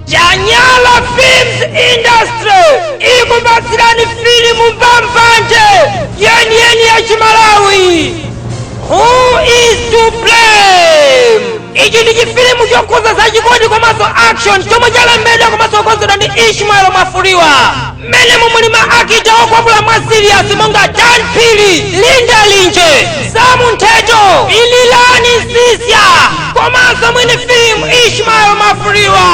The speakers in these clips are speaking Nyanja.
Janyala Films Industry ikupatsirani filimu mpambanje yeni ya Chimalawi. Who is to blame? Ichi ndi chifilimu chokuza za chikondi komanso action chomwe chalembedwa komanso kukonzedwa ndi Ishmael Mafuriwa. Mmene mumulima akita okwapula mwa serious monga Dan Phiri, Linda Linje, Samu Nteto, Ililani Sisya komanso mwini filimu Ishmael Mafuriwa.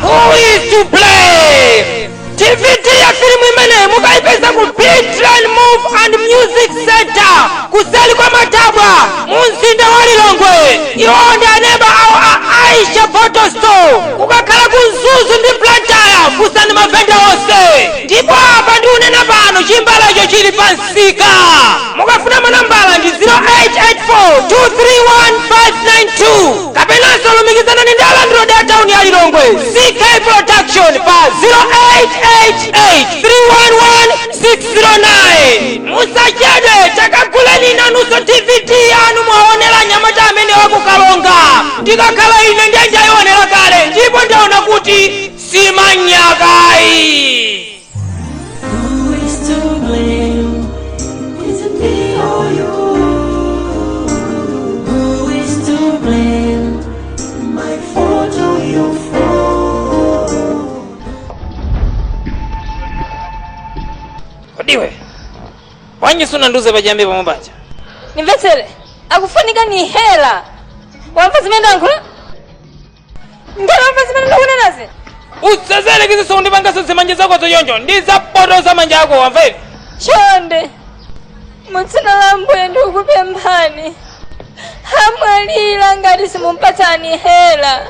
Who is to blame? TVT ya filimu imene mukaipeza ku Beatline Move and Music Center kuseli kwa Matabwa munzinda wa Lilongwe. Iwonde aneba au Aisha Photo Store kukakhala kunzuzu ndi Plantaya kusani mavenda wose. Ndipo apa ndi unena pano chimbala icho chili pansika. Mukafuna manambala ndi 0884-231-592 kapenanso lumikizana ndi Ndaland Road ya town ya Lilongwe. CK Production pa 0888-311-609. Musachedwe takaguleni nanuso TVT yanu mwaonera nyamata amene wakukalonga. Tikakhala ine ndiyayionera kale ndipo ndaona kuti simanyakai. Who is to blame? Is it me or you? Who is to blame? My fault or your fault? Kodiwe wanyi suna nduze pajambe pamobacha. Nimvetsere akufunika ni hela. Wamva zimene ndankula? Ngala wamva zimene ndakunenazi? Usazele kiziso ndipanga manje zako zoyonjo ndizapotoza manje ako wamva hivi. Chonde mutsina lambuye ndikupemphani amwalira ngati simumpatani hela.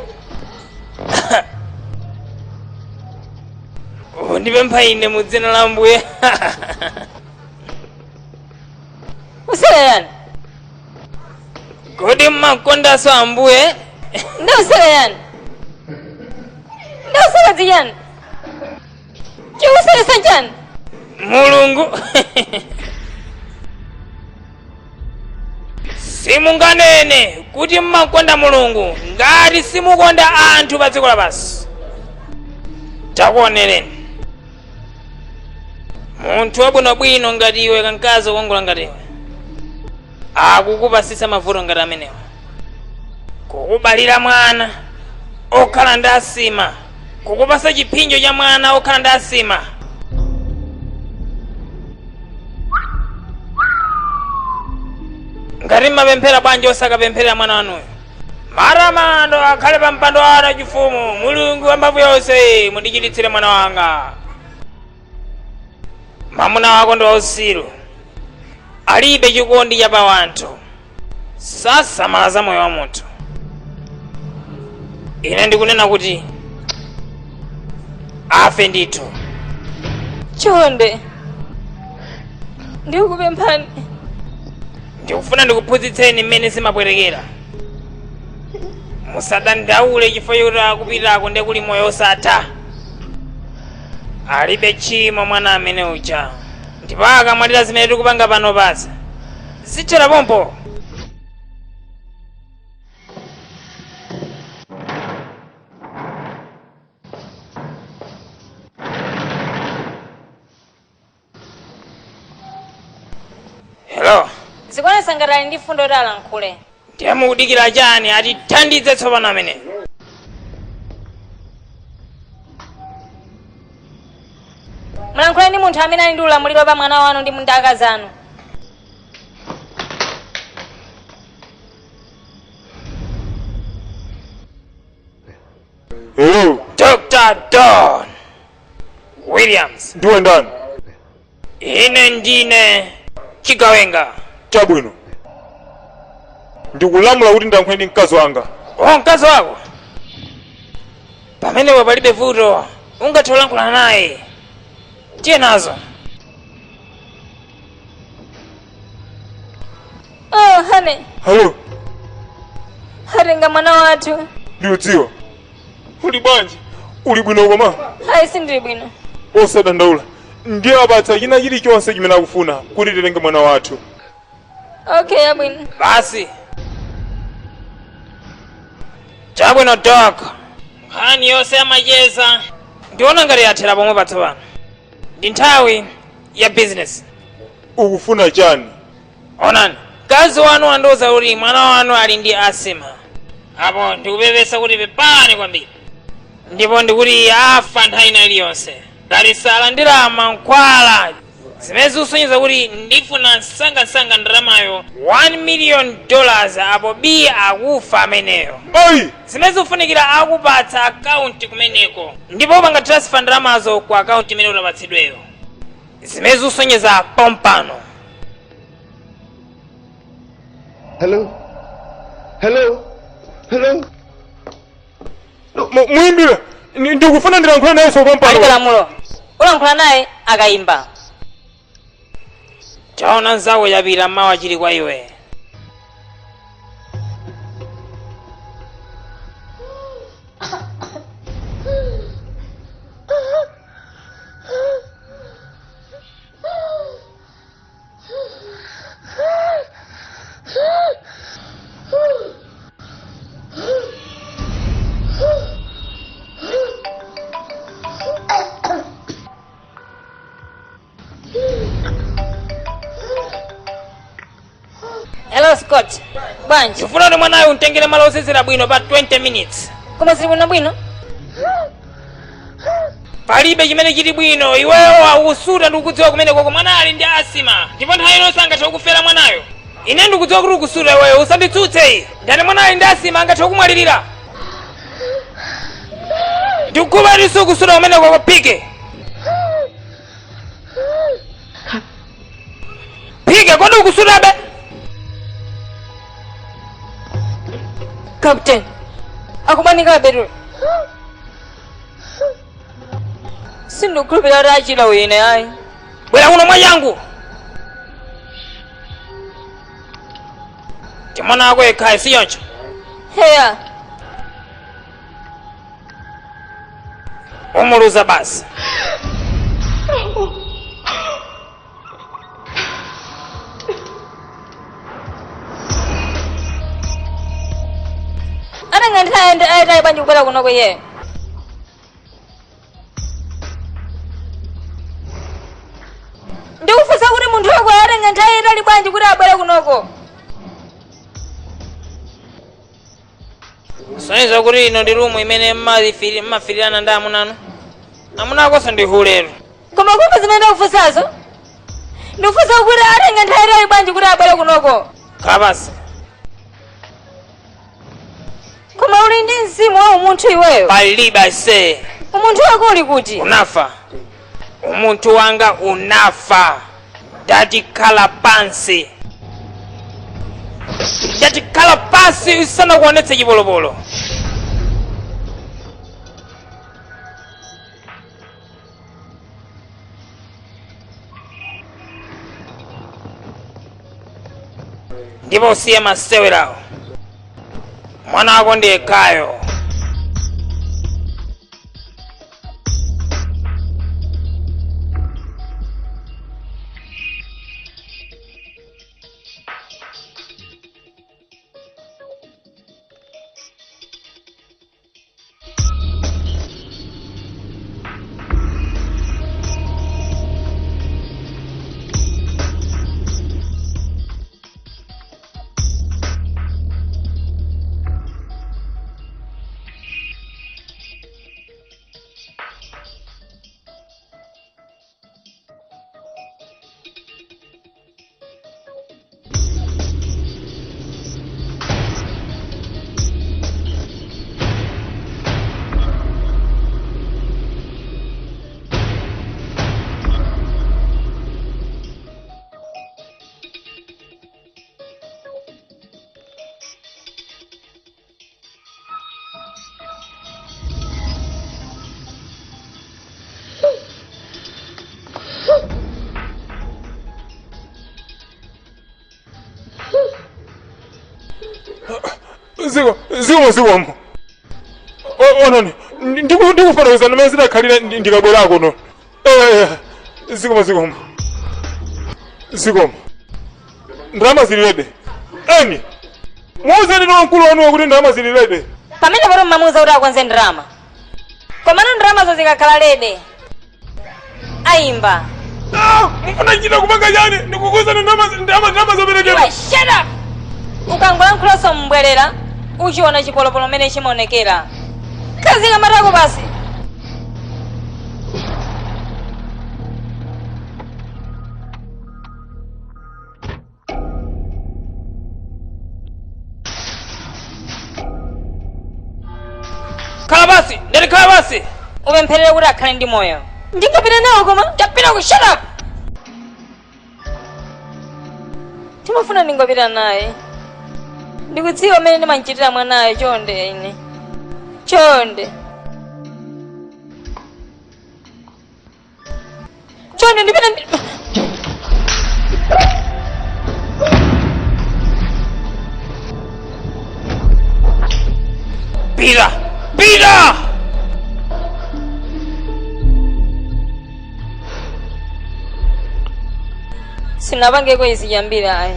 Ndipempha ine mudzina la Ambuye. Useleyani? Kodi mmakondaso Ambuye? Ndi useleyani? Ndi uselezi yani? Chiuselesa chani? Mulungu. Simunganene kuti mmakonda Mulungu ngati simukonda anthu pa dziko lapansi. Takuonereni. Munthu wabwinobwino ngati iwe kankazi wokongola ngati iwe akukupasisa mavuto ngati amenewa. Kukubalira mwana okhala ndi asima, kukupasa chipinjo cha mwana okhala ndi asima. Ngati mmapemphera bwanji osakapempherera mwana wanuyo. Maramando akhale pa mpando wanu chifumu, Mulungu wambavu yonse mundichititsire mwana wanga. Mwamuna wako ndi wausiru, alibe chikondi cha pa wanthu, sasamala za moyo wa munthu. Ine ndikunena kuti afe ndithu. Chonde ndikupemphani. Ndikufuna ndikuphunzitseni mmene simabwerekera. Musadandaule chifukwa chakuti akupitako ndi kuli moyo osatha. Alibe tchimo mwana amene uja. Ndipo akamwalira zimene tikupanga pano pasi zithera pompo. Hello. Zikwanisa ngati ali ndi fundo kuti alankhule. Ndiye mukudikira chani atithandize tsopano amene. Mulankhule ndi munthu amene ali ndi ulamuliro pa mwana wanu ndi mundaka zanu. Hello. Dr. Don Williams. Ndiwe ndani? Ine ndine Chigawenga. Chabwino. Ndikulamula kuti ndiyankhule ndi mkazi wanga. Mkazi wako? Pamenepo palibe vuto, ungathe kulankhula naye. Tiye nazo. Oh, hane. Hello. Hatenga mwana wathu. Ndiudziwa. Uli bwanji? Uli bwino koma? Hayi sindili bwino. Osadandaula. Ndiye apatsa china chilichonse chimene akufuna kuti titenge mwana wathu. Okay, yabwino. Basi. Chabwino Doc. nkhani yonse yamacheza ndiona ngati yathera pomwe patsopano. Ndi nthawi ya business. Ukufuna chani? Onani, mkazi wanu wandiwuza kuti mwana wanu ali ndi asima. Apo ndikupepesa kuti pepani kwambiri. Ndipo ndikuti afa nthawi ina iliyonse. Ngati salandira mankhwala. Zimene zikusonyeza kuti ndifuna msangamsanga ndalamayo $1 million apo B akufa ameneyo. Ayi! Zimene zikufunikira akupatsa akaunti kumeneko. Ndipo upanga transfer ndalamazo ku akaunti imene unapatsidweyo. Zimene zikusonyeza pompano. Hello? Hello? Hello? Muimbira, ndikufuna ndilankhula naye pompano. Palibe lamulo. Ulankhula naye akayimba. Chaona nzawo yapita mawa chili kwa iwe. Hello Scott. Bwanji. Ufuna kuti mwanayo untengere malo osesera bwino pa 20 minutes. Koma sili bwino? Palibe chimene chili bwino. Iweyo akusuta ndikudziwa kumene koko mwana ali ndi asima. Ndipo nthawi inonse angathe kukufera mwanayo. Ine ndikudziwa kuti ukusuta iweyo usanditsutse iyi. Ndani mwana ali ndi asima angathe kumwalirira. Ndikukuba kuti sukusuta kumene koko pike. Pike kodi ukusutabe? Captain. Akumanika bedroom. Sindukhulupirira kuti achita wina ayi. Bwera kuno mwanyangu. Timona ako ekhaye siyoncho. Heya. Umuluza basi. Anang'anthayende ayitayi bwanji kubwera kuno kweye. Ndikufunsa kuti munthu wako anang'anthayendali bwanji kuti abwere kunoko. Soneza kuti ino ndi rumu imene mmafirirana ndi amunanu. Amuna akonso ndi hulero. Koma kumbe zimene ndikufunsazo? Ndikufunsa kuti anang'anthayendali bwanji kuti abwere kunoko. Kapasi. Koma uli ndi mzimu wa umunthu iweyo. Palibe se. Umunthu wako uli kuti? Unafa. Umunthu wanga unafa. Ndatikhala pansi. Ndatikhala pansi usanakuonetse chipolopolo. Ndipo usiye masewerawo. Mwana wako ndiye kayo. Zikomo. Onani, ndikufana kuzana mezi nakhalira ndikabwera kuno. Zikomo. Ndalama zililede. Eni. Muze ndi wankulu wanu wakuti ndalama zililede. Pamene pano mamuza kuti akwanze ndalama. ndalama zikakhala lede ayimba mfuna chita kupanga yani ndikukuza ndalama zoperekera. Shut up. Ukangolankhulaso mbwerera uchiona chipolopolo mmene chimaonekera. Kazi kamatako basi. Kalabasi, ndeli kalabasi. Upempherere kuti akhale ndi moyo. Ndingapita nawo koma tapita ku shut up. Timafuna ndingopita naye. Ndikudziwa amene ndimanchitira mwanayo chonde ine. Chonde ndipita Pira! Sinapangeko izi yambira ayi.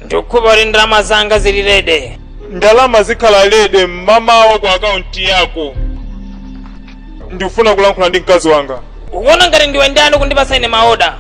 Ndikubali ndalama zanga zili lede. Ndalama zikhala lede mamawa kwa akaunti yako. Ndifuna kulankhula ndi mkazi wanga. Ukuona ngati ndiwe ndani kundipasa ine maoda.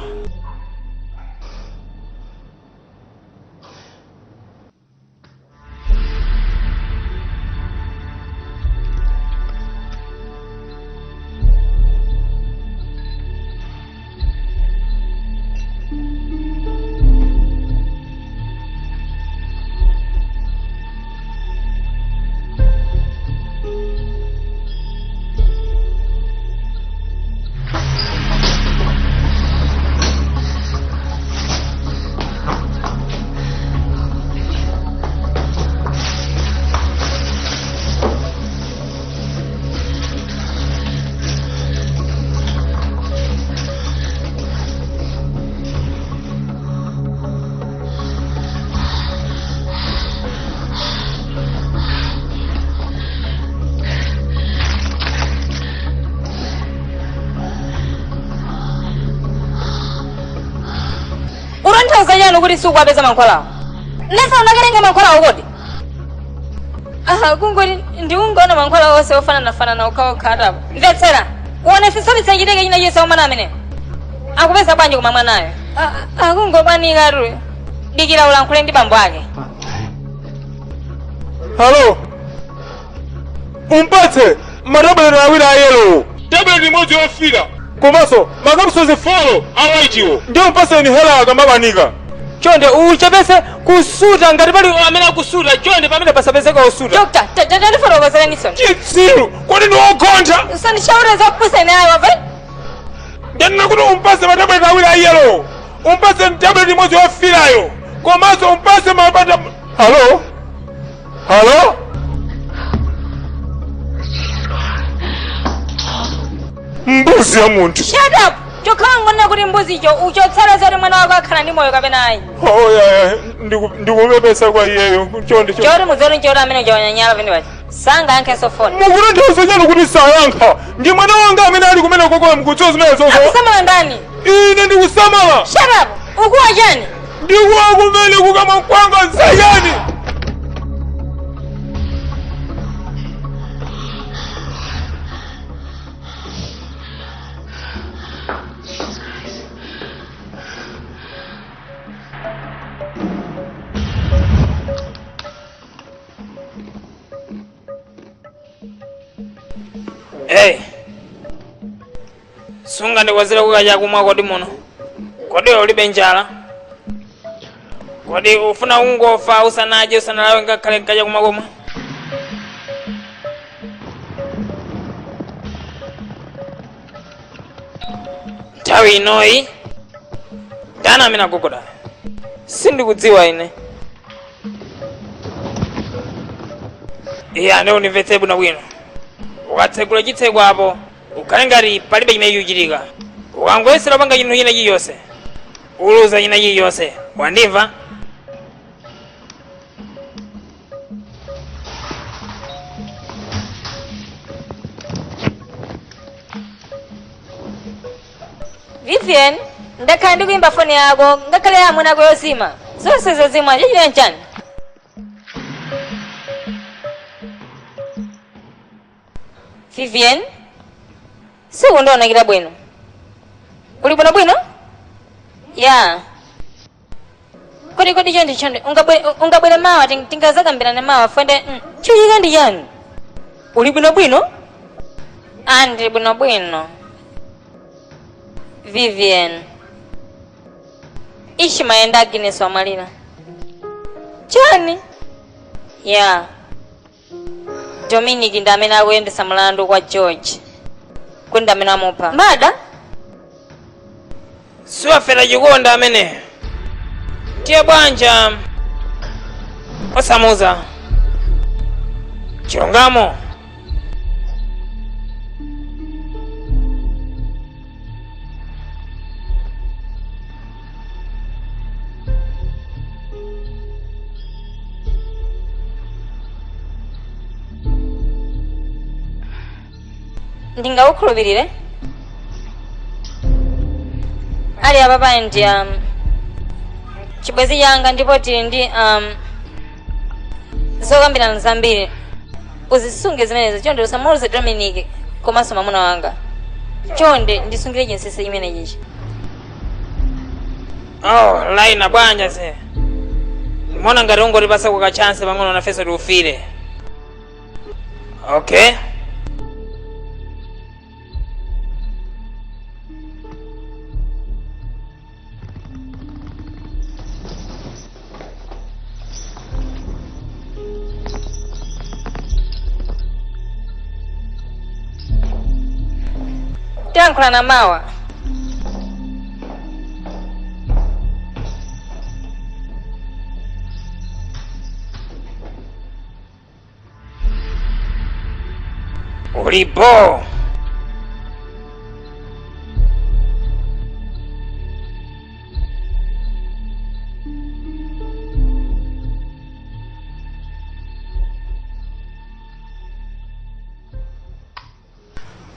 Urantazanyano kuti sukwapeza mankhwalawo. Lesa unakatenga mankhwalawo kodi? Kungoti ndiungaona mankhwalawo onse ofanana okhaokha atapo. Mvetsera, uone sisonitsa chiteke china chonse omwana amene. Akupeza bwanji koma mwanayo. Kungokwanika atu. Dikira ulankhule ndi bambo ake. Halo. Umpatse matabuleti awiri a yellow. Tabuleti imodzi yofira. Komanso makapsulo 4 awaitiwo. Ndiyo umpatse ni hela akamakanika. Chonde uchepese kusuta ngati pali amene akusuta chonde pamene pasapezeka osuta. Doctor, tandifotokozera nisoni. Chitsiru, kodi ndi wogontha? Usandishaure zokupusa ine ayo wamve? Ndanena kuti umpatse matabuleti awiri a yellow. Umpatse tabuleti imodzi yofirayo. Komanso umpatse mapata. Halo? Mbuzi ya muntu. Shut up! Chokangona kuti mbuzi icho uchotsala zoti mwana wako akhala ndi moyo kapena ayi. Ndikumepesa kwa iyeyo. Chonde. Chori muzori nchora amene chawanyanyala pene wachi. Sanga yankhe sofoni. Mukutanthauza chani kuti sayankha? Ndi mwana wanga amene ali kumene kokola mkutsozi zimene zonso. Akusamala ndani? Ine ndikusamala. Shut up! Ukuwa chani? Ndikuwa kumene kukama kwanga sayani. Sunga ndikwazira kukadya kumwa kodi muno. Kodi ulibe njala? Kodi ufuna ungofa usanadye usanalawe ngakhale nkadya kumwa komwe? nthawi inoyi ndani amene agogoda sindikudziwa ine. Iye ane undimvetse bwinobwino. Ukatsegula chitseko apo ukhale ngati palibe chimene chikuchitika. Ukangoyesera panga chinthu china chilichonse uluza china chilichonse. Wandimva? Vivian, ndakhala ndikuimba foni yako ngakhale yamwe nako yosima zonse zozimwa chachita nchani? Vivian, sikundiwonekera bwino. Uli bwino? Ya. Kodi chonde ungabwera mawa tingazakambirane mawa fonde chiuchika ndi chani? Uli bwino? Andi bwino. Vivian, ishi maenda Agnes wamalira chani? Ya. Dominic ndi amene akuyendesa mlandu kwa George kundi amene amupha mada. Siwafera chikonda amene tiye bwanja osamuza chilungamo. Ndingaukhulupirire ali apapa ndi chibwezi changa ndipo tili ndi zokambirana zambiri. Uzisunge zimenezo chonde usamuuze Dominic komanso mwamuna wanga. Chonde ndisungire chinsinsi chimene chichi. Oh, laina bwanja se. Mbona ngati ungotipasa kwa chance pang'ono nafeso tiufire. Okay. Tiyankhula na mawa. Ulipo.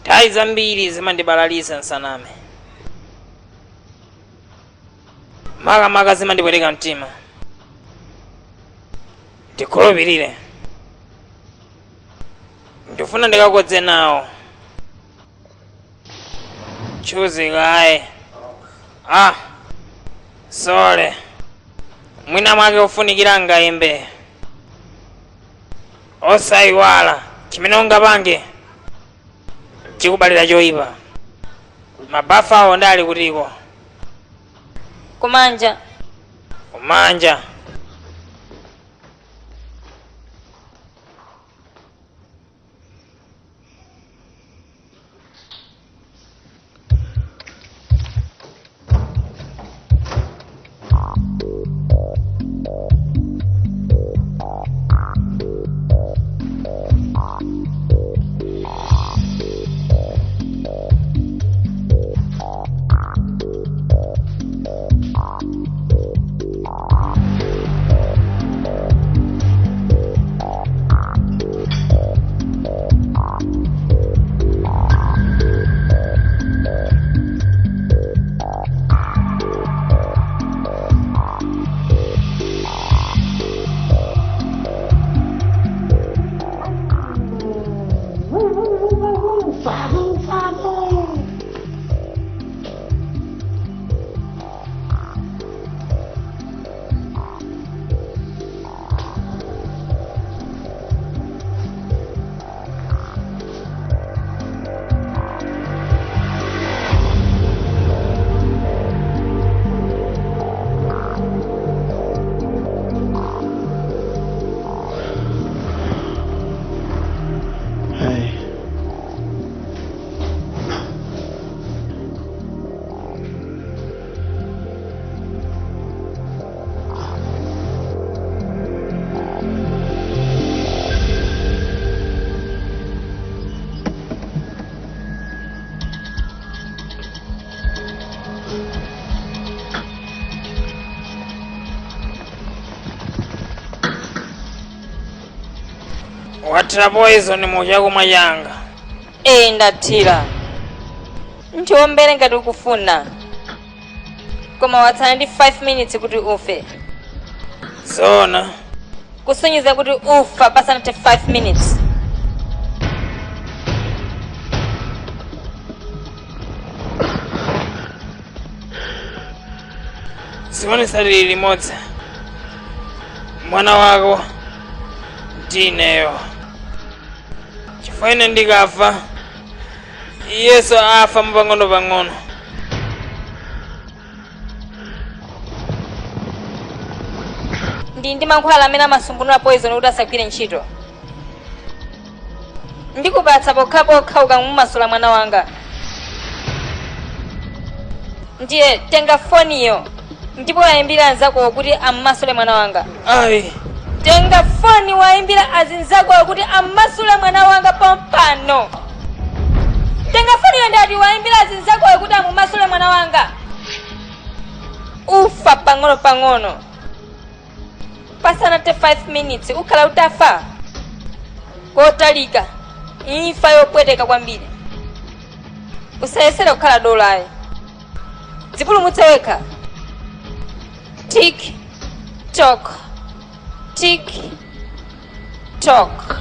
Tai zambiri zimandibalalisa nsaname. Maka zimandibwereka mtima. Ndikhulupirire. Ndifuna ndikakodze nawo. Chuzi gaye. Sole. Mwina mwake ufunikira ngaimbe. Osayiwala chimene ungapange chikubalira choyipa. Mabafa awo ndali kutiko. Kumanja. watira poison muchakumwa changa. Ndatira. Ndiombere ngati ukufuna. Koma watsala ndi 5 minutes kuti ufe. Zona. Kusonyeza kuti ufa pasanathe 5 minutes. Sionesa lili limodzi. Mwana wako ndineyo. Chifukwa ine ndikafa, Yesu afa pang'ono. Ndi mankhwala amene amasungunula poison kuti asagwire ntchito. Ndikupatsa pokhapokha ukamumasula mwana wanga. Ndiye tenga foniyo ndipo wayimbira anzako kuti ammasule mwana wanga. Ayi. Tenga foni wayimbira azinzako kuti ammasule mwana wanga pompano. Tenga foniyo ndati wayimbira azinzako kuti amumasule mwana wanga. Ufa pang'ono. Pasanathe 5 minutes ukhala utafa. Kotalika. Imfa yopweteka kwambiri. Usayesere kukhala dolayi. Dzipulumutse wekha. Tick tock. Tick tock.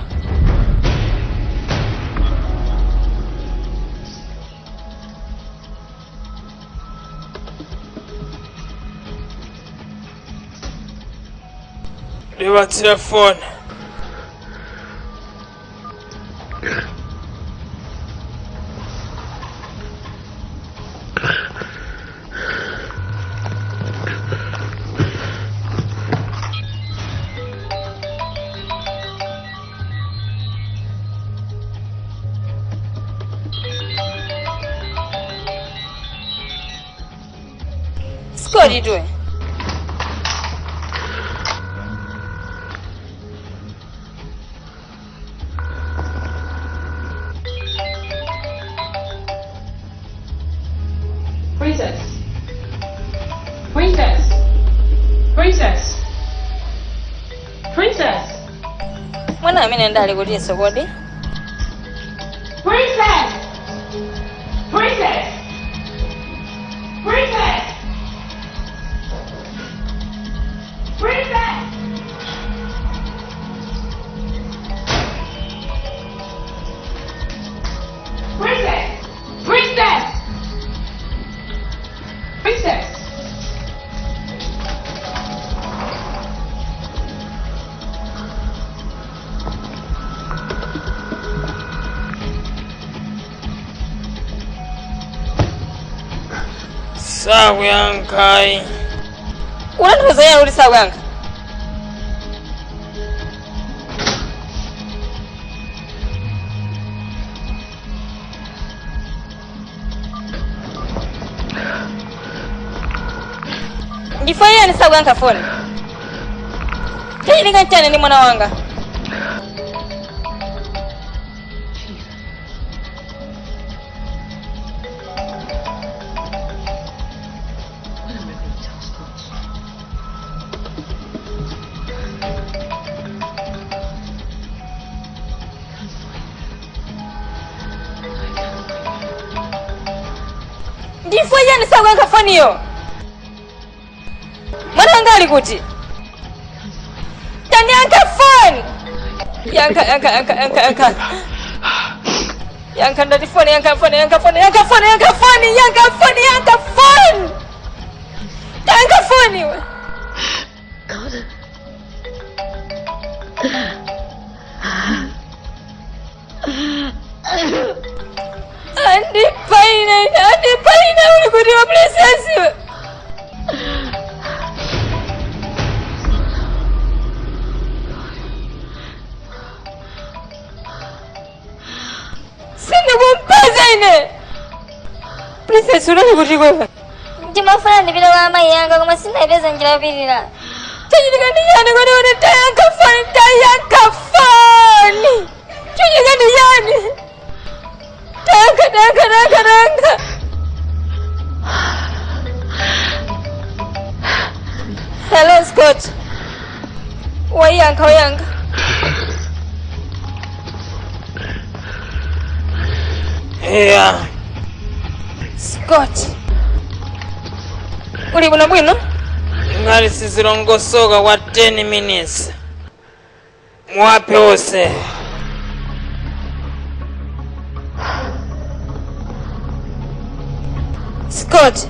Ndibatsira phone. What are you doing? Princess! Mwana amene ndali kuti sokodi? Princess! Princess! Princess! Princess! Princess! Princess! Princess! Sakuyankai. Unandiuza yani kuti sakuyankha? Ndifo yani sakuyankha phone? Chachitika nchani ndi mwana wanga? Ndifo yani sakuyankha phone yo? Mwana wanga ali kuti? Yanka phone! Yanka. Yanka ndati phone, yanka phone. Yanka phone! Yanka phone iwe. God. Andi paina uli kuti wa princess iwe. Sindi kumpaza ine. Princess unali kuti kwewe. Ndimafuna ndipita kwa amayi yanga koma sindayipeza njira yopitira. Chachitika ndi yani kuti une tayanka phone. Chachitika ndi yani? Tayanka. Hello Scott. Wayanka. Yeah. Scott. Uli bwino? Ngati sizilongosoka kwa 10 minutes. Mwape ose. Scott.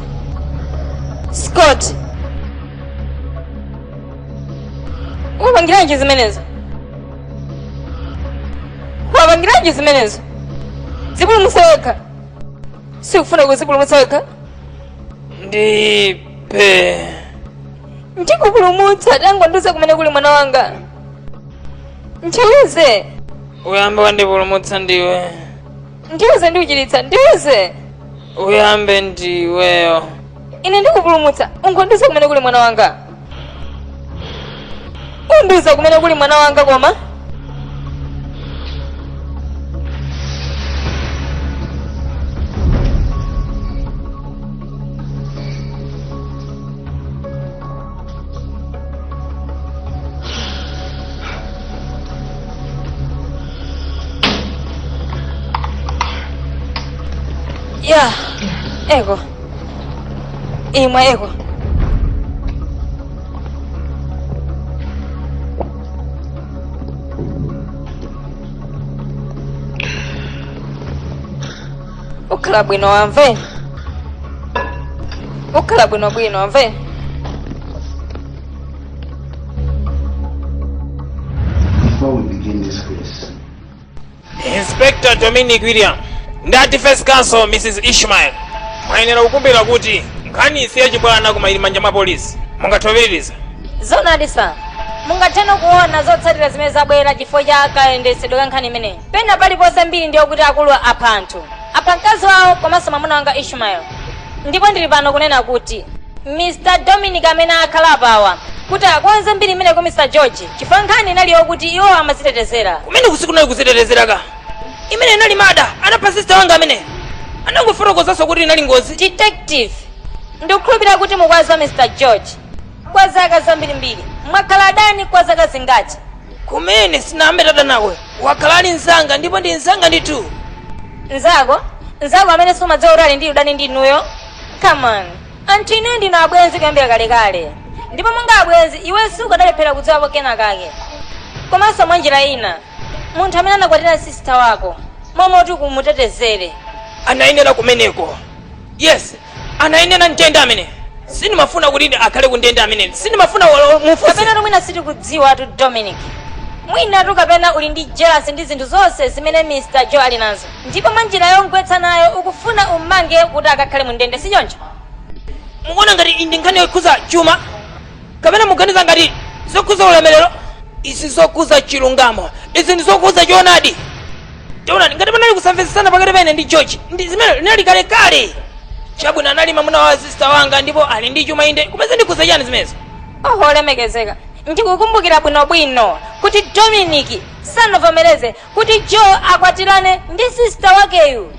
Wabangiranji zimenezo. Zipulumutsa. Sikufuna kuzipulumutsa. Ndipe. Ndikupulumutsa tangu nduze kumene kuli mwana wanga. Ndiuze. Uyambe wandipulumutsa ndiwe. Ndiuze ndiuchiritsa, ndiuze. Uyambe ndiweyo. Ine ndikupulumutsa, ungonduza kumene kuli mwana wanga. Unduza kumene kuli mwana wanga koma. Yeah, ego. Imwe ego. Ukhala bwino wamve. Before we begin this case, Inspector Dominic William ndati First Counsel Mrs. Ishmael mwayenera kukumbira kuti nkhani isi yachibwana kumayili manja mwa polisi mungathovereza. Zonadi sa. Mungateno kuona zotsatira zimene zabwera chifukwa cha kayendesedwe ka nkhani imeneyi. Pena paliponse mbiri ndiyo kuti akulu apanthu. Aphankazi wawo komanso mwamuna wanga Ishmael. Ndipo ndili pano kunena kuti Mr. Dominic amene akhala apawa kuti akonze mbiri imene kwa Mr. George chifukwa nkhani inali yokuti iwo amazitetezera. Kumene kusikunali kuzitetezera ka. Imene inali mada, anapha sister wanga amene. Anangofotokozanso kuti inali ngozi. Detective, ndikukhulupirira kuti mukwaziwa Mr. George kwa zaka zambirimbiri. Mwakhala adani kwa zaka zingati? Kumene sinambe tata nawe. Wakhala ali nzanga ndipo ndi nzanga nditu. Nzako amene sumadziwa kuti ali ndi udani ndi inuyo? Come on. Anthu inu ndinu abwenzi kuyambira kalekale. Ndipo monga abwenzi iwe sukadalephera kudziwapo kena kake. Komanso mwa njira ina, munthu amene anakwatira sister wako momoti kumutetezere. Anayenera kumeneko. Yes, anayenera ntenda amene. Sinimafuna kuti akhale kundenda amene. Sinimafuna mufusa. Kapena mwina sitikudziwa atu Dominic. Mwina tu kapena uli ndi jealous ndi zinthu zonse zimene Mr. Joe ali nazo. Ndipo mwa njira yongwetsa nayo ukufuna umange kuti akakhale mundende si choncho. Mukuona ngati indi nkhani yokuza chuma. Kapena muganiza ngati zokuza ulemerero. Izi zokuza chilungamo. Izi ndi zokuza choonadi. Choonadi ngati panali kusamvetsesana pakati pene ndi George. Ndi zimene linali kale. Chabwino anali mwamuna wa sister wanga ndipo ali ndi chuma inde. Kumene ndikuza chani zimenezo? Oho lemekezeka. Ndikukumbukira bwinobwino kuti Dominic sanavomereze kuti Joe akwatirane ndi sister wakeyu.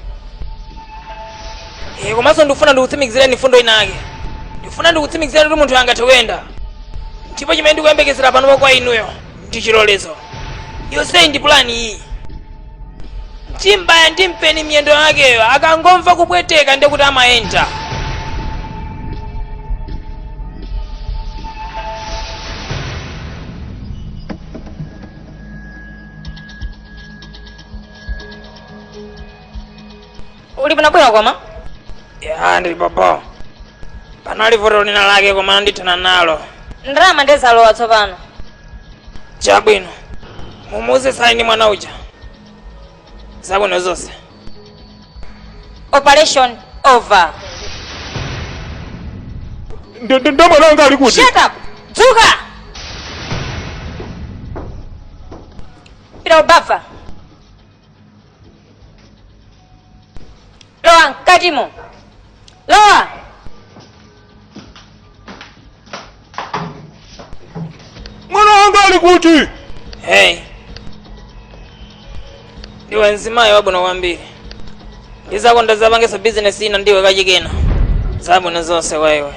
Komanso ndikufuna ndikutsimikizireni fundo inake. Ndikufuna ndikutsimikizireni kuti munthu angathe kuyenda. Ndipo chimene ndikuyembekezera panopo kwa inuyo ndi chilolezo. Yonse ndi plani iyi. Chimbaya ndi mpeni miyendo yakeyo akangomva kupweteka ndi kuti amayenda. Uli bwino koma? Ya ndili papa. Panali voto lina lake koma ndithana nalo. Ndalama ndezalowa tsopano. Chabwino. Mumuze saini mwana uja. Zabwino zonse. Operation over. Ndo mwana wanga ali kuti. Shut up! Dzuka! Pita ubafa. Lowa mkatimo. Lowa! Mwana wanga ali kuti. Hey. Ndiwe nzimayo wabwino kwambiri. Ndizakonda zapangisa business ina ndiwe kachikena. Zabwino zonse wewe.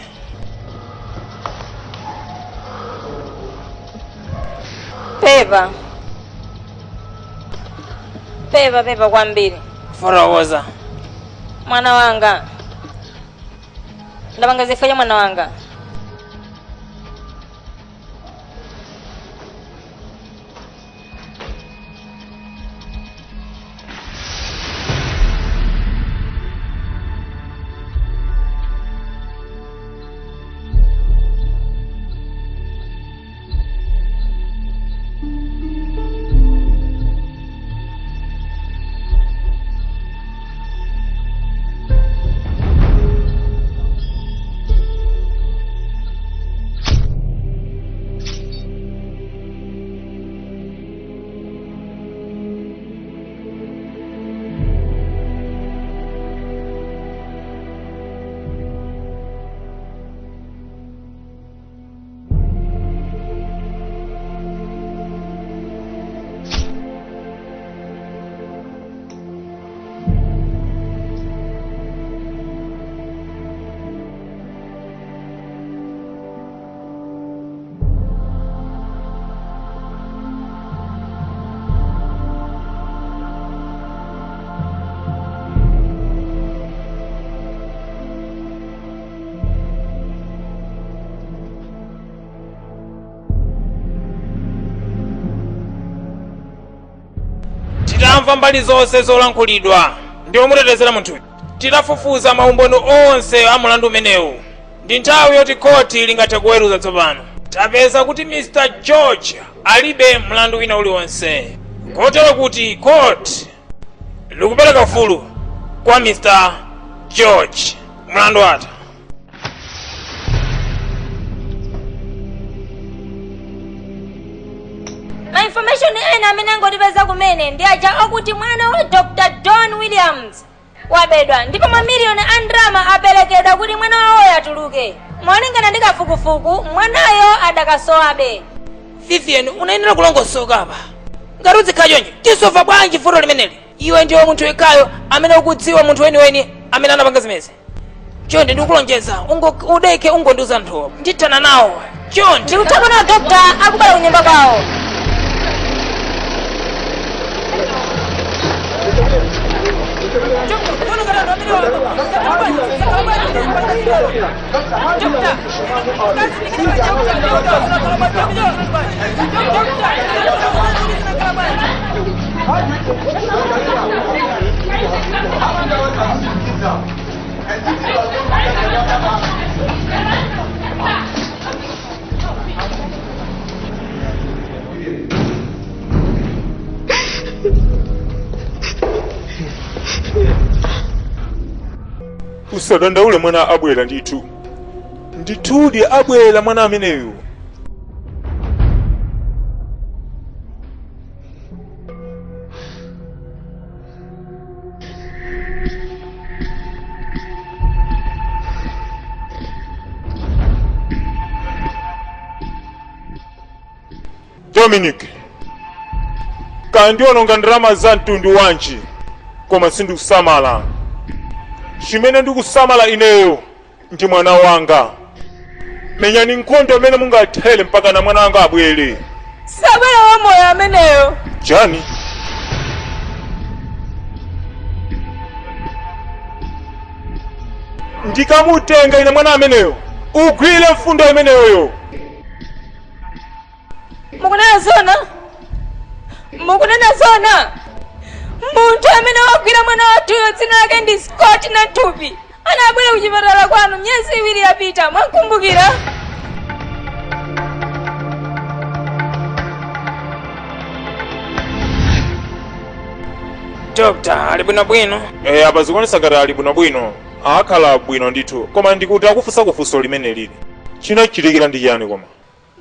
Pepa kwambiri. Fotokoza. Mwana wanga. Ndapanga zifo ya mwana wanga. Titamva mbali zonse zolankhulidwa ndi omutetezera munthu. Titafufuza maumboni onse a mulandu umenewu. Ndi nthawi yoti khoti lingathe kuweruza tsopano. Tapeza kuti Mr. George alibe mlandu wina uliwonse. Kotero kuti court likupereka ufulu kwa Mr. George. Mlandu watha. Ma information ena amene angotipeza kumene ndi aja okuti mwana wa Dr. Don Williams wabedwa ndipo mamiliyoni a ndalama aperekedwa kuti mwana wawo atuluke. Molingana ndi kafukufuku mwanayo adakasowabe. Vivian unayenera kulongosoka apa. Ngati uzikhala choncho tisofa bwanji futo limeneli. Iwe ndiwe munthu wekhayo amene ukudziwa munthu weniweni amene anapanga zimezi. Chonde ndikulonjeza udeke ungondiuza anthuwo ndithana nawo. Chonde Ndikuthaona Dr. akubala kunyumba kwawo. Usadandaule mwana abwera ndithu. Ndithudi abwera mwana ameneyo. Dominic, kandi ononga ndalama za mtundu wanji koma sindikusamala. Chimene ndikusamala ineyo ndi mwana wanga. Menyani nkhondo amene mungathele mpaka na mwana wanga abwere. Sabwera wa moyo ameneyo. Jani? Ndikamutenga ine mwana ameneyo ugwire mfundo imeneyo. Mukunena zona? Mukunena zona? Munthu amene wagwira mwana wathuyo dzina lake ndi Scott Natupi anabwera kuchipatala kwanu myezi iwiri yapita, mwakumbukira? Doctor ali bwinobwino. Apa zikuonesa ngati ali bwinobwino. Akhala bwino ndithu. Koma ndikuti akufunsa kufunso limene lili. Chinachitikira ndi chani koma?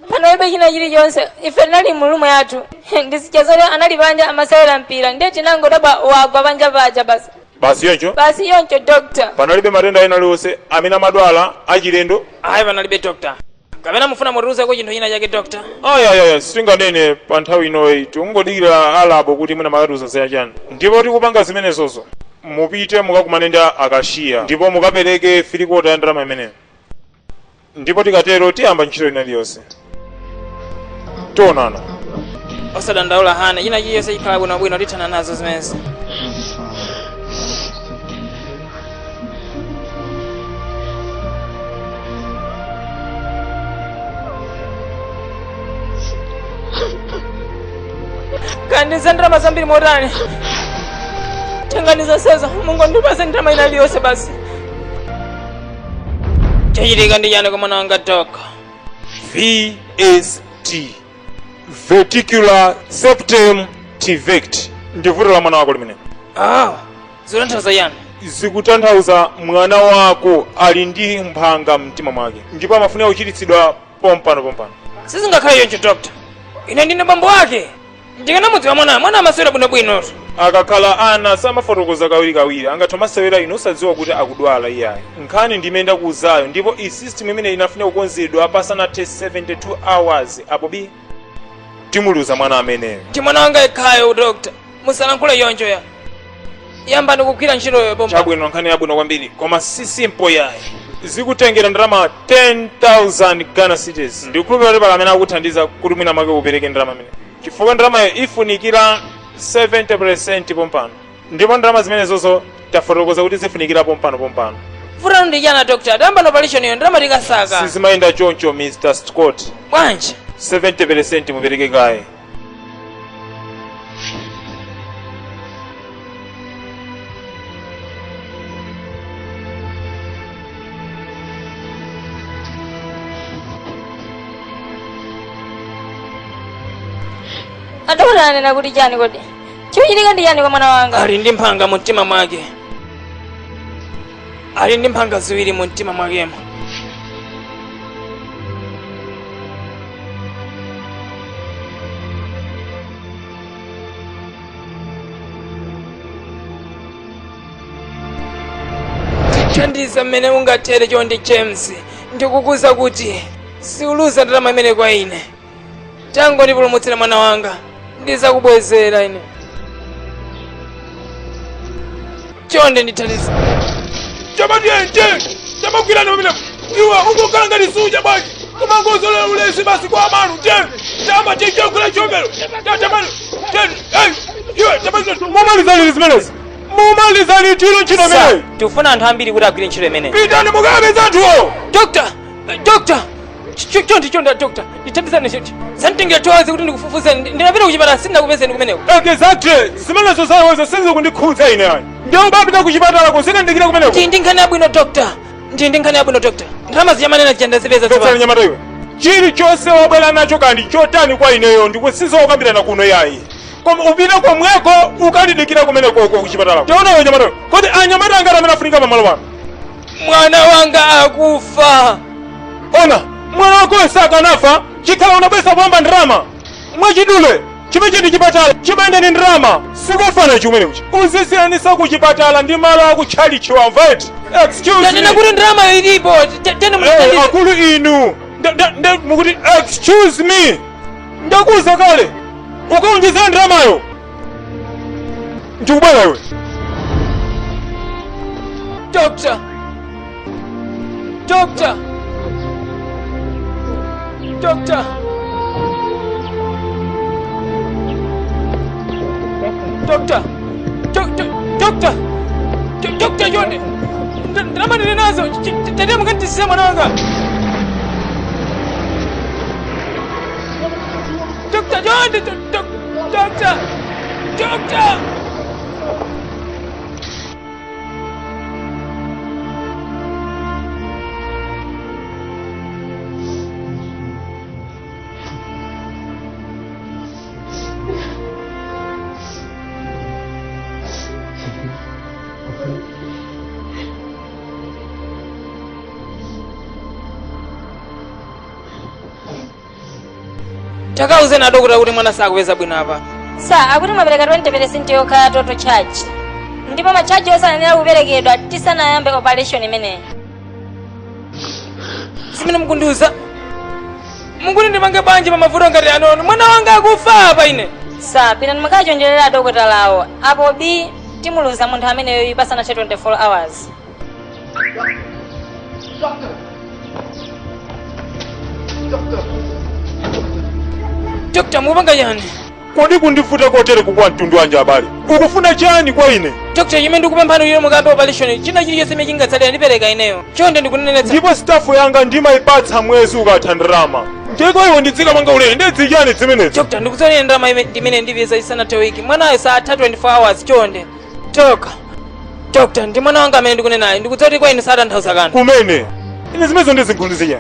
Panalibe china chilichonse. Ife tinali mulumu yathu. Ndisichazole anali panja amasewera mpira. Ndiye tinangodabwa wagwa panja paja basi. Basi yoncho? Basi yoncho doctor. Panalibe matenda ena aliwonse amene amadwala achilendo? Ayi panalibe doctor. Kapena mufuna mutiuzeko chinthu china chake doctor? Aya sitinganene pa nthawi inoyi tikungodikira alabo kuti mwina makatiuza zaya chani. Ndipo tikupanga zimenezozo mupite mukakumane ndi akashiya ndipo mukapereke 3/4 ya ndalama imeneyo. Ndipo tikatero tiyamba ntchito ina iliyonse. Tionana. Osadandaula hane china chiyonse chikhala bwinobwino tithana nazo zimenezi. kandiza ndalama zambiri motani tenganiza sezo mungu ndipase ndalama ina iliyonse basi chachitika ndi chani kwa mwana wanga Doka? VST, Verticular Septum Tivect, ndi vuto la mwana wako limene. zikutanthauza yani? Zikutanthauza mwana wako ali ndi mphanga mtima mwake ndipo amafunika kuchiritsidwa pompano. sizingakhale yoncho Dokta, ine ndine bambo wake ndikanamudziwa mwana amasewera bwinobwino. akakhala ana samafotokoza kawirikawiri angathe masewera ino usadziwa kuti akudwala iyayi. nkhani ndimene kuuzayo ndipo i system imene inafunika kukonzedwa pasanathe 72 hours apo bi timuluza mwana ameneyo. ndi mwana wanga yekhayo Dokta, musalankhule yoncho ya yamba ndikugwira ntchitoyo pompa. chabwino, nkhani yabwino kwambiri koma si simple yayi. zikutengera ndalama 10,000 Ghana cedis. ndikukhulupirira kuti pali amene akuthandiza kuti mwina mwake upereke ndalama imene chifukwa ndalamayo ifunikira 70% pompano ndipo ndalama zimenezozo tafotokoza kuti zifunikira pompano. vutano ndi chani Dokta? damba no operation iyo ndalama tikasaka sizimayenda choncho Mr. Scott. bwanji 70% mupereke kaye. Adona anena kuti chani kodi? Chikuchitika ndi chani kwa mwana wanga? ali ndi mphanga mu mtima mwake, ali ndi mphanga ziwiri mu mtima mwakemo. tithandiza mmene ungathere chonde James, ndikukuza kuti siuluza ndalama imene kwa ine. tango ndipulumutsira mwana wanga ndizakubwezera ine. chonde ndithandiza. chamagwirana pamene iwe ukukhala ngati suja bwanji kumangozolera ulesi basi kwa amanu chama chichakula chomero mumalizani zimenezi mumalizani tilo ntchito imeneyi. tifuna anthu ambiri kuti agwire ntchito imeneyi. pitani mukapeza anthuwo. Dokta, chonde Dokta, ndithandizani chonde. sanditengera 2 hours kuti ndikufufuze, ndinapita kuchipatala sindinakupezeni kumeneko. exactly zimenezo zawozo sizikundikhudza ine ayi. ndio babita kuchipatala kusindikira kumeneko. ndi nkhani yabwino Dokta, ndi nkhani yabwino Dokta. ndalama ziyamanena zichandazipeza petsani nyamatayo chilichonse wabwera nacho kandi chotani kwa ineyo ndikusiza ukambirana kuno yayi koma upita komweko ukandidikira kumenekoko kuchipatala. taonayo nyamatayo kodi anyamata angati amene afunika pamalo pano. mwana wanga akufa. ona mwana wako sakanafa chikhala unabwesa kuomba ndalama mwachidule chimene ndi chipatala chimayenda ndi ndalama sikufana chimene kuchi uzisiyanisa kuchipatala ndi malo akutchali wamvaiti. tanena kuti ndalama ilipo akulu inu mukuti excuse me ndakuza kale ukaunjizira ndalamayo ndikubwera iwe. Dokta, Dokta, Dokta, Dokta, Dokta, Dokta yonde ndalama ndili nazo tatiya mukanditisiya mwana wanga. Dokta yonde Dokta, Dokta. takauze na dokota kuti mwana sakupeza bwino apa. Sa akuti mwapereka 20% yokha total charge. Ndipo machaji osanenera kuperekedwa tisanayambe operation imeneyi. zimene mukundiuza mukuti ndipange bwanji pa mavuto ngati anono mwana wanga akufa apa ine. Sa pina mukachonjerera dokota lawo apo bi timuluza munthu ameneyo pasanathe 24 hours. Dokta mukupanga chani? kodi kundifuta kotere kukwa mtundu wanje abale ukufuna chani kwa ine? Dokta chimene ndikupemphani iyo mukambe operation china chilichonse chimene chingatsalira ndipereka ineyo chonde ndikunenetsa. ndipo stafu yanga ndimayipatsa mwezi ukatha ndalama Ndiko iwo nditsika manga ulere ndedzijani zimenezi. Dr. ndikudzonera ndalama ndimene ndipeza isanathe wiki. Mwanayo satha 24 hours chonde. Toka. Dr. ndi mwana wanga amene ndikunena naye ndikudzoti kwa inu satanthauza kanthu. Kumene. Ine zimezo ndizinkhuluzira.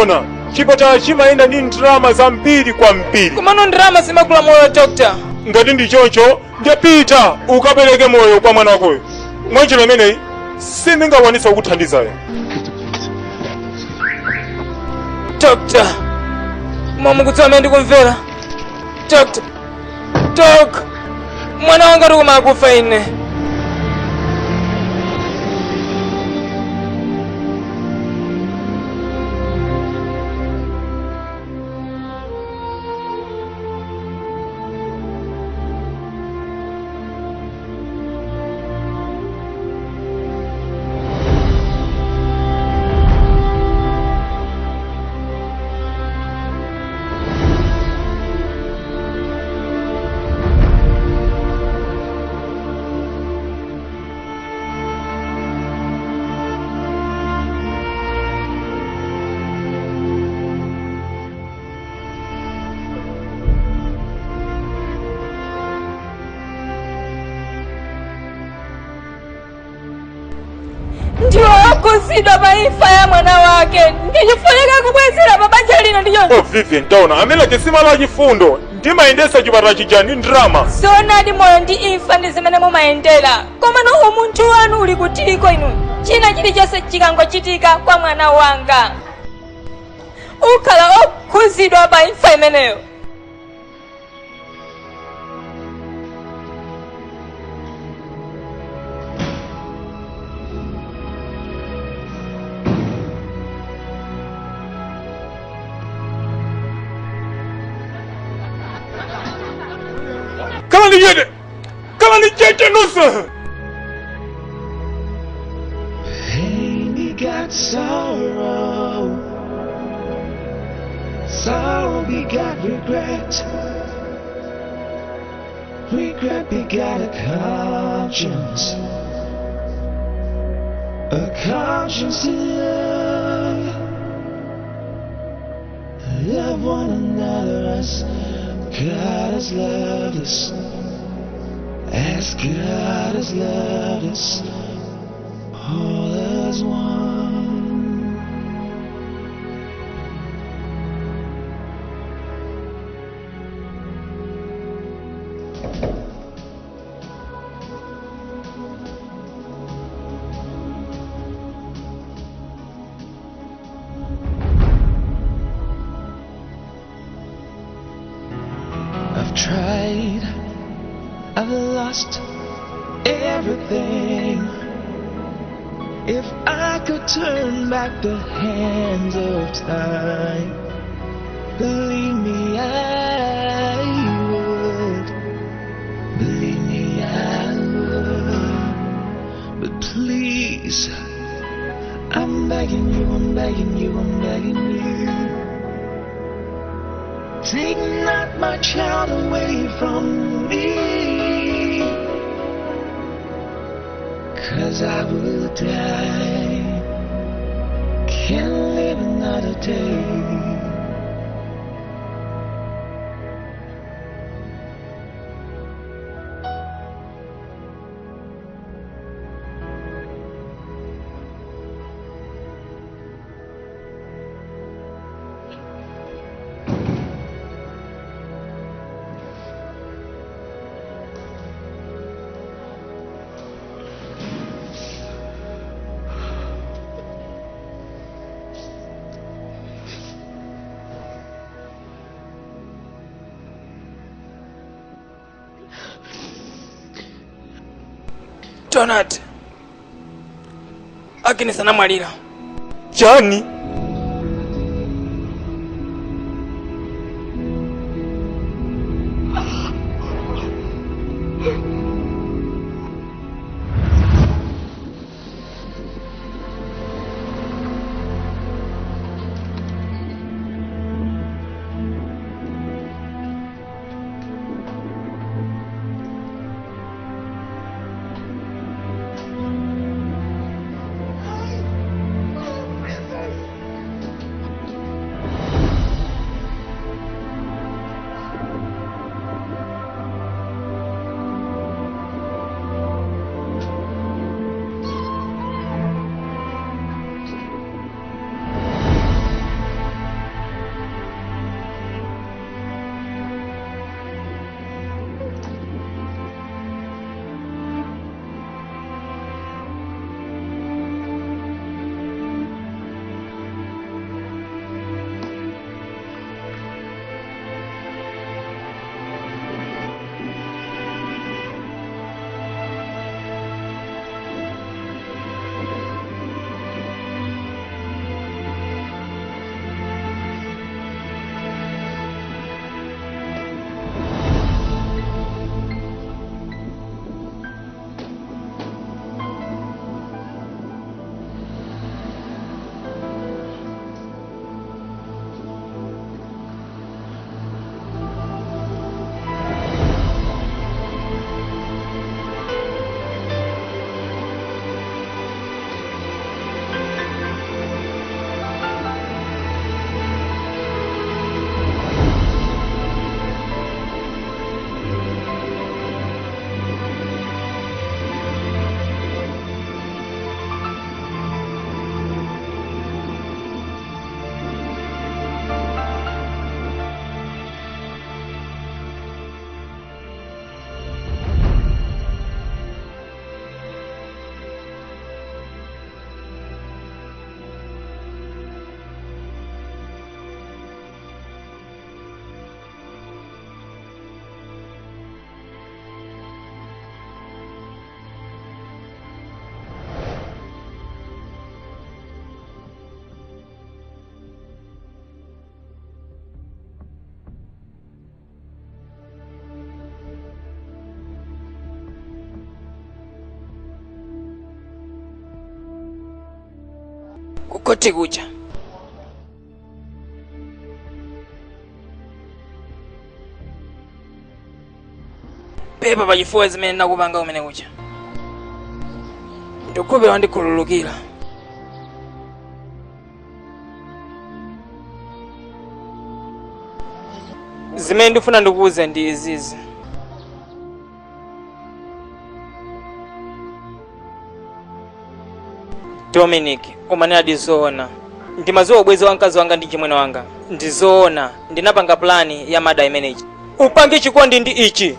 Ona, chipatala chimayenda ndi ndalama zambiri kwambiri. Komano ndalama zimagula moyo Dr. Ngati ndi choncho, ndipita ukapereke moyo kwa mwana wakoyo. Mwanjira imeneyi sindingakwanisa kukuthandizayo. Dr. Mama kudziwa amene ndikumvera. Dr. Dok. Mwana wanga tikuma akufa ine. Ndiwo wakhuzidwa pa imfa ya mwana wake. Ndichifunika kubwezera pa banja lino ndiyo. Oh Vivian, taona amene chisima la chifundo ndimayendesa chipatala chija ndi ndrama. Zoonadi moyo ndi imfa ndi zimene mumayendera. Komano umunthu wanu uli kutiko inu. China chilichonse chikangochitika kwa mwana wanga, ukhala okhuzidwa pa imfa imeneyo. Kama nijete nusa. Pain begat sorrow, sorrow begat regret, regret begat a conscience to love one another as God has loved us, as God has loved us, all as one. I've tried, I've lost everything. If I could turn back the hands of time, believe me I would. Believe me I would. But please, I'm begging you, I'm begging you, I'm begging you. Take not my child away from me, 'cause I will die, can't live another day. Donald, Agnes anamwalira. Chani? kukoti kucha. Pepa pachifuwa zimene nakupanga umene kucha. Ndikupe wandikhululukira. Zimene ndifuna ndikuuze ndi izizi. Dominic, umane adizoona. Ndimaziwa ubwezi wa mkazi wanga ndi chimwene wanga. Ndizoona, ndinapanga plani ya mada imeneji. Upange chikondi ndi ichi.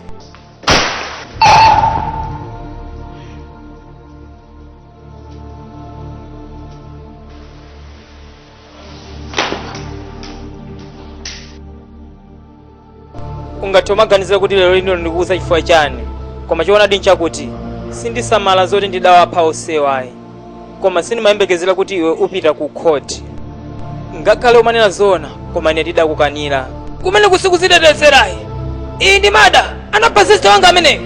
Ungatomaganizira kuti lero lino ndikuuza chifukwa chani. Koma chiona ndi nchakuti sindisamala zoti ndidawapha osewayi. Koma sindimayembekezera kuti iwe upita ku court. Ngakhale umanena zoona koma ine ndidakukanira. Kumene kusikuzitetezerayi. Iyi ndi mada anapha sister wanga amene.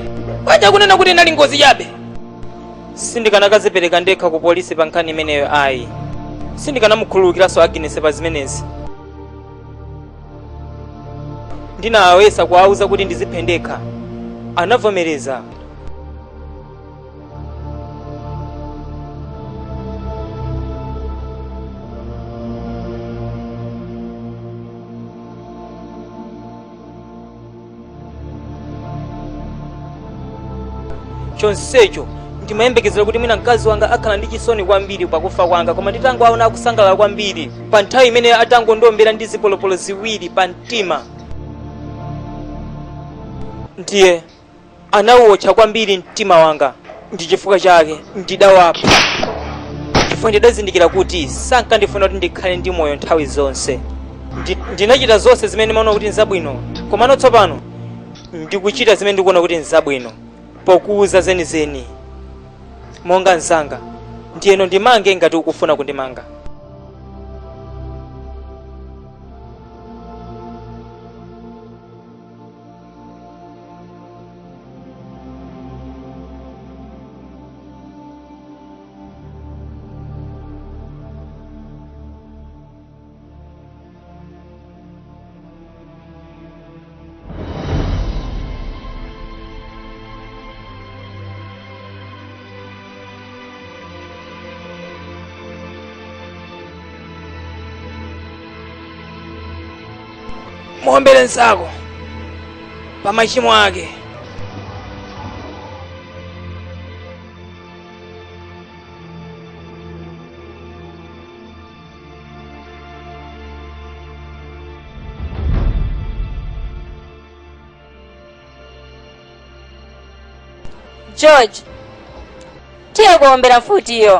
Waja kunena kuti inali ngozi chabe. Sindikanakazipereka ndekha ku polisi pa nkhani imeneyo ayi. Sindikanamukhululukiranso Agnes pa zimenezi. Ndinawawesa kuwauza kuti ndiziphe ndekha. Anavomereza. Chonsecho ndimayembekezera kuti mwina mkazi wanga akhala ndi chisoni kwambiri pakufa kwanga, koma nditangowaona akusangalala kwambiri pa nthawi imene atangondombera ndi zipolopolo ziwiri pa mtima. Ndiye anawotcha kwambiri mtima wanga. Ndi chifukwa chake ndidawapha. Chifukwa ndidazindikira kuti sankandifuna kuti ndikhale ndi moyo nthawi zonse. Ndinachita zonse zimene maona kuti nzabwino, komano tsopano ndikuchita zimene ndikuona kuti nzabwino. Pokuuza zenizeni monga nzanga, ndiyeno ndimange ngati ukufuna kundimanga. Muombere nsako pa machimo ake. George, tiye kuombera futi iyo.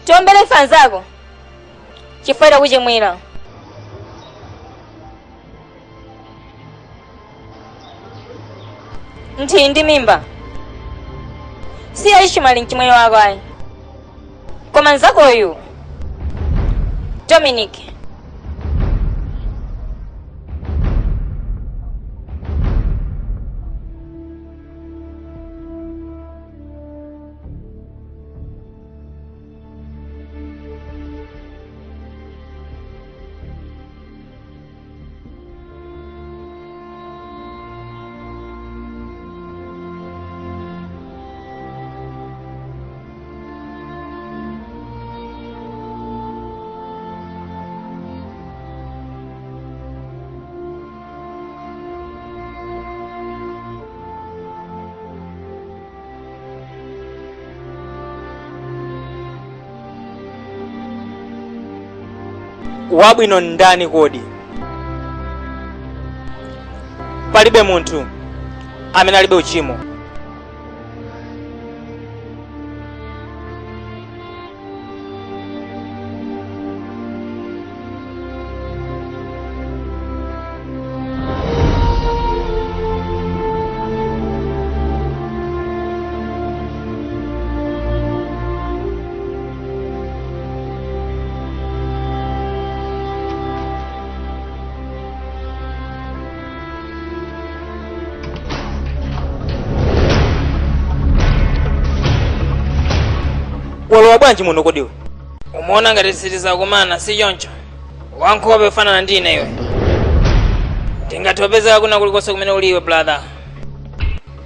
Tuombere fanzako chifukwa kuchimwira. Ndi mimba si Aishmael mchimwene wako ayi, koma nzakoyu Dominic. Wabwino ndani kodi? Palibe munthu amene alibe uchimo. walowa bwanji muno kodiwe? Umaona ngati sitizakumana si choncho? Wankhope ufanana ndi ine iwe. Tingatopezeka kuna kulikonse kumene uliwe brother.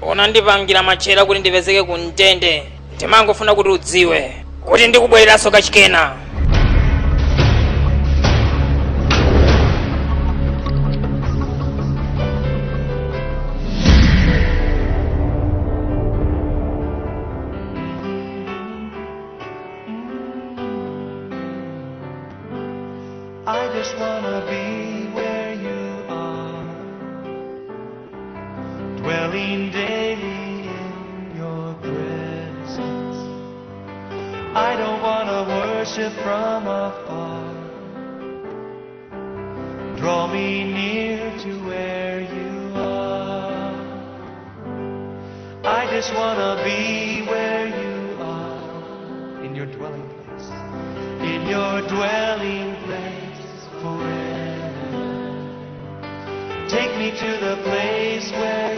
Unandipangira machera kuti ndipezeke ku Mtende. Ndimangofuna kuti udziwe kuti ndikubwereranso kachikena. I just wanna be where you are, dwelling daily in your presence. I don't wanna worship from afar. Draw me near to where you are. I just wanna be where you are, in your dwelling place, in your dwelling place. Forever. Take me to the place where